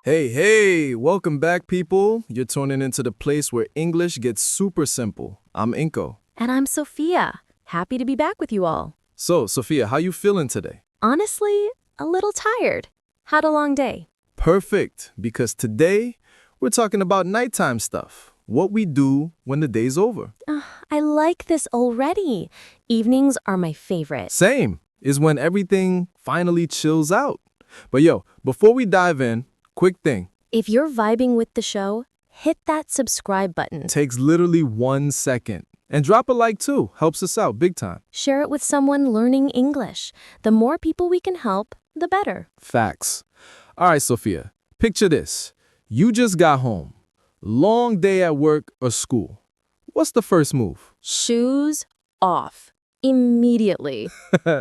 Hey, welcome back, people. You're tuning into the place where English gets super simple. I'm Inko. And I'm Sophia. Happy to be back with you all. So, Sophia, how you feeling today? Honestly, a little tired. Had a long day. Perfect, because today we're talking about nighttime stuff. What we do when the day's over. I like this already. Evenings are my favorite. Same, is when everything finally chills out. But yo, before we dive in, quick thing. If you're vibing with the show, hit that subscribe button. Takes literally 1 second. And drop a like too, helps us out big time. Share it with someone learning English. The more people we can help, the better. Facts. All right, Sophia, picture this. You just got home. Long day at work or school. What's the first move? Shoes off. Immediately.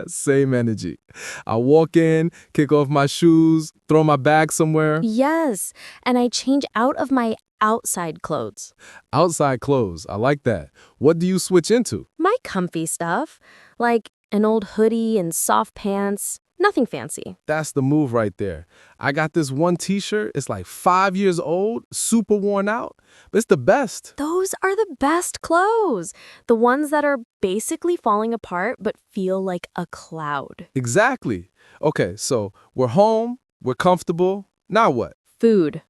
Same energy. I walk in, kick off my shoes, throw my bag somewhere. Yes, and I change out of my outside clothes. Outside clothes, I like that. What do you switch into? My comfy stuff, like an old hoodie and soft pants, nothing fancy. That's the move right there. I got this one t-shirt, it's like 5 years old, super worn out, but it's the best. Those are the best clothes. The ones that are basically falling apart but feel like a cloud. Exactly. Okay, so we're home, we're comfortable. Now what? Food.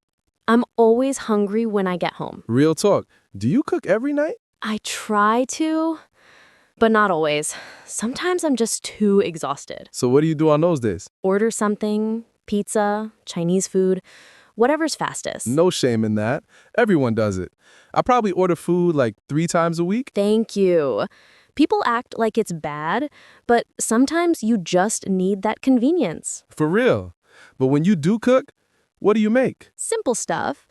I'm always hungry when I get home. Real talk. Do you cook every night? I try to, but not always. Sometimes I'm just too exhausted. So what do you do on those days? Order something, pizza, Chinese food, whatever's fastest. No shame in that. Everyone does it. I probably order food like 3 times a week. Thank you. People act like it's bad, but sometimes you just need that convenience. For real. But when you do cook, what do you make? Simple stuff.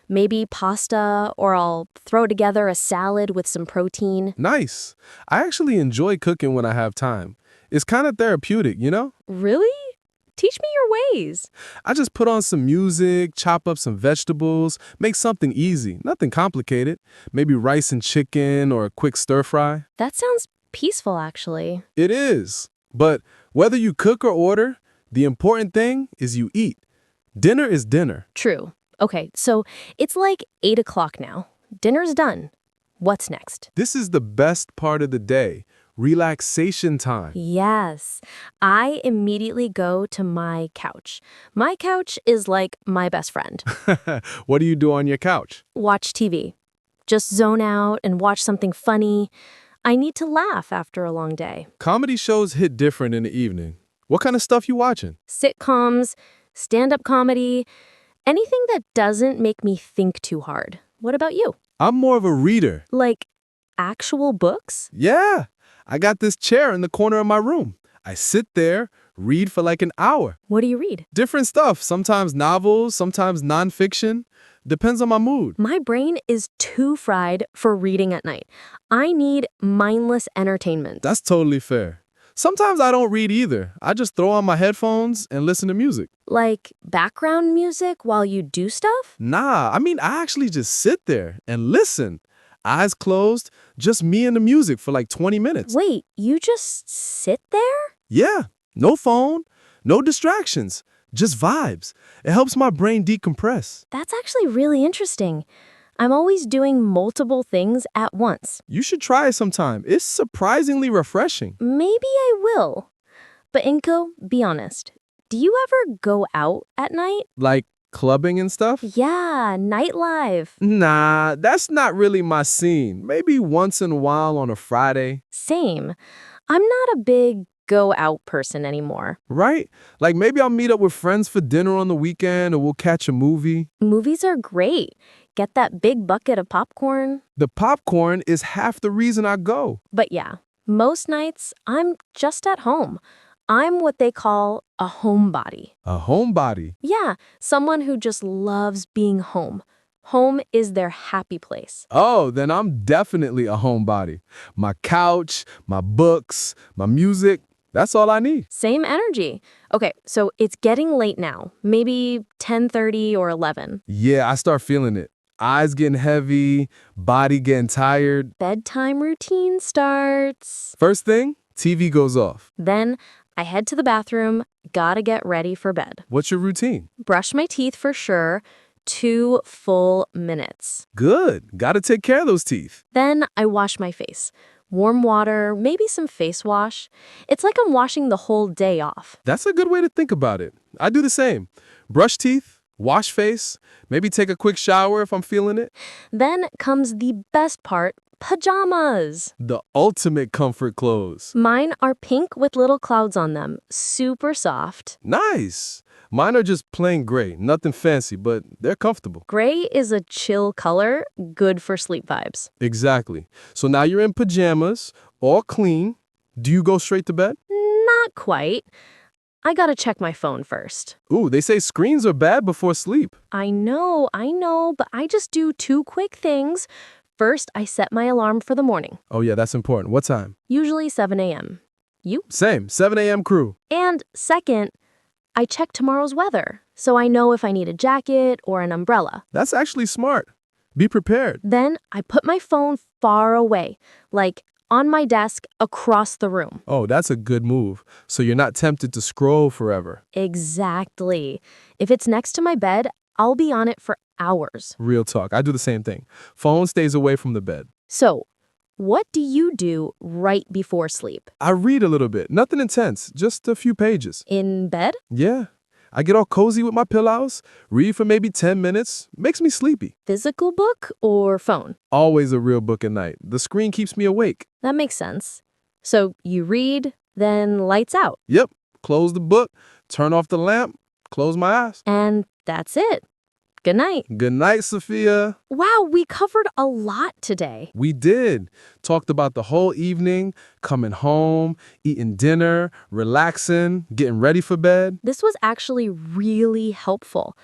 Maybe pasta, or I'll throw together a salad with some protein. Nice. I actually enjoy cooking when I have time. It's kind of therapeutic, you know? Really? Teach me your ways. I just put on some music, chop up some vegetables, make something easy, nothing complicated. Maybe rice and chicken or a quick stir fry. That sounds peaceful, actually. It is. But whether you cook or order, the important thing is you eat. Dinner is dinner. True. Okay, so it's like 8 o'clock now. Dinner's done. What's next? This is the best part of the day. Relaxation time. Yes. I immediately go to my couch. My couch is like my best friend. What do you do on your couch? Watch TV. Just zone out and watch something funny. I need to laugh after a long day. Comedy shows hit different in the evening. What kind of stuff you watching? Sitcoms, stand-up comedy, anything that doesn't make me think too hard. What about you? I'm more of a reader. Like actual books? Yeah, I got this chair in the corner of my room. I sit there, read for like an hour. What do you read? Different stuff, sometimes novels, sometimes nonfiction. Depends on my mood. My brain is too fried for reading at night. I need mindless entertainment. That's totally fair. Sometimes I don't read either. I just throw on my headphones and listen to music. Like background music while you do stuff? Nah, I actually just sit there and listen. Eyes closed, just me and the music for like 20 minutes. Wait, you just sit there? Yeah, no phone, no distractions, just vibes. It helps my brain decompress. That's actually really interesting. I'm always doing multiple things at once. You should try it sometime. It's surprisingly refreshing. Maybe I will. But Inko, be honest. Do you ever go out at night? Like clubbing and stuff? Yeah, nightlife. Nah, that's not really my scene. Maybe once in a while on a Friday. Same. I'm not a big go out person anymore. Right? Like maybe I'll meet up with friends for dinner on the weekend or we'll catch a movie. Movies are great. Get that big bucket of popcorn. The popcorn is half the reason I go. But yeah, most nights I'm just at home. I'm what they call a homebody. A homebody. Yeah, someone who just loves being home. Home is their happy place. Oh, then I'm definitely a homebody. My couch, my books, my music, that's all I need. Same energy. Okay, so it's getting late now. Maybe 10:30 or 11. Yeah, I start feeling it. Eyes getting heavy, body getting tired. Bedtime routine starts. First thing, TV goes off. Then I head to the bathroom, gotta get ready for bed. What's your routine? Brush my teeth for sure, 2 full minutes. Good. Gotta take care of those teeth. Then I wash my face. Warm water, maybe some face wash. It's like I'm washing the whole day off. That's a good way to think about it. I do the same. Brush teeth, wash face, maybe take a quick shower if I'm feeling it. Then comes the best part, pajamas. The ultimate comfort clothes. Mine are pink with little clouds on them, super soft. Nice. Mine are just plain gray, nothing fancy, but they're comfortable. Gray is a chill color, good for sleep vibes. Exactly. So now you're in pajamas, all clean. Do you go straight to bed? Not quite. I gotta check my phone first. Ooh, they say screens are bad before sleep. I know, but I just do 2 quick things. First, I set my alarm for the morning, Oh yeah, that's important. What time? usually 7 a.m. You? Same, 7 a.m. crew. And second, I check tomorrow's weather, so I know if I need a jacket or an umbrella. That's actually smart. Be prepared. Then I put my phone far away, like on my desk across the room. Oh, that's a good move. So you're not tempted to scroll forever. Exactly. If it's next to my bed, I'll be on it for hours. Real talk. I do the same thing. Phone stays away from the bed. So, what do you do right before sleep? I read a little bit. Nothing intense. Just a few pages. In bed? Yeah. I get all cozy with my pillows, read for maybe 10 minutes. Makes me sleepy. Physical book or phone? Always a real book at night. The screen keeps me awake. That makes sense. So, you read, then lights out. Yep. Close the book, turn off the lamp, close my eyes. And that's it. Good night. Good night, Sophia. Wow, we covered a lot today. We did. Talked about the whole evening, coming home, eating dinner, relaxing, getting ready for bed. This was actually really helpful.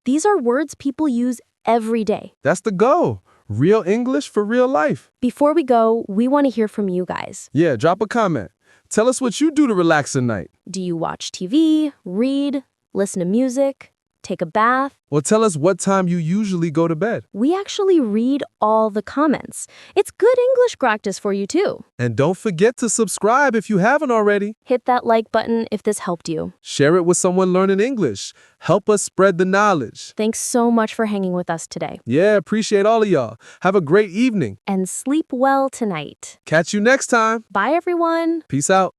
These are words people use every day. That's the goal. Real English for real life. Before we go, we want to hear from you guys. Yeah, drop a comment. Tell us what you do to relax at night. Do you watch TV, read, listen to music, take a bath? Or tell us what time you usually go to bed. We actually read all the comments. It's good English practice for you too. And don't forget to subscribe if you haven't already. Hit that like button if this helped you. Share it with someone learning English. Help us spread the knowledge. Thanks so much for hanging with us today. Yeah, appreciate all of y'all. Have a great evening. And sleep well tonight. Catch you next time. Bye, everyone. Peace out.